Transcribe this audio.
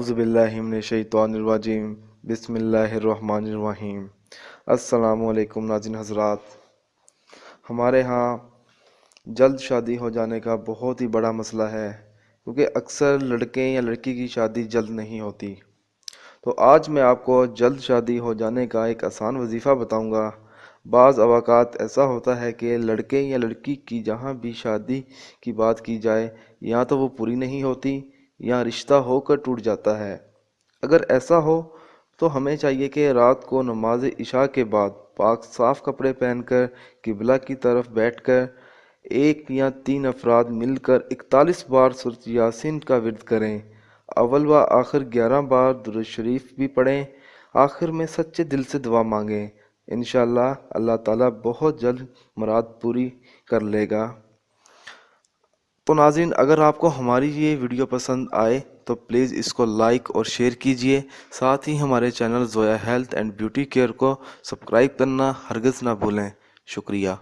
اعوذ باللہ من الشیطان الرجیم بسم اللہ الرحمن الرحیم۔ السلام علیکم ناظرین حضرات، ہمارے ہاں جلد شادی ہو جانے کا بہت ہی بڑا مسئلہ ہے، کیونکہ اکثر لڑکے یا لڑکی کی شادی جلد نہیں ہوتی۔ تو آج میں آپ کو جلد شادی ہو جانے کا ایک آسان وظیفہ بتاؤں گا۔ بعض اوقات ایسا ہوتا ہے کہ لڑکے یا لڑکی کی جہاں بھی شادی کی بات کی جائے یا تو وہ پوری نہیں ہوتی یا رشتہ ہو کر ٹوٹ جاتا ہے۔ اگر ایسا ہو تو ہمیں چاہیے کہ رات کو نماز عشاء کے بعد پاک صاف کپڑے پہن کر قبلہ کی طرف بیٹھ کر 1 یا 3 افراد مل کر 41 بار سورۃ یاسین کا ورد کریں۔ اول و آخر 11 بار درود شریف بھی پڑھیں۔ آخر میں سچے دل سے دعا مانگیں، انشاءاللہ اللہ تعالیٰ بہت جلد مراد پوری کر لے گا۔ تو ناظرین، اگر آپ کو ہماری یہ ویڈیو پسند آئے تو پلیز اس کو لائک اور شیئر کیجئے، ساتھ ہی ہمارے channel Zoya health and beauty care کو سبسکرائب کرنا ہرگز نہ بھولیں۔ شکریہ۔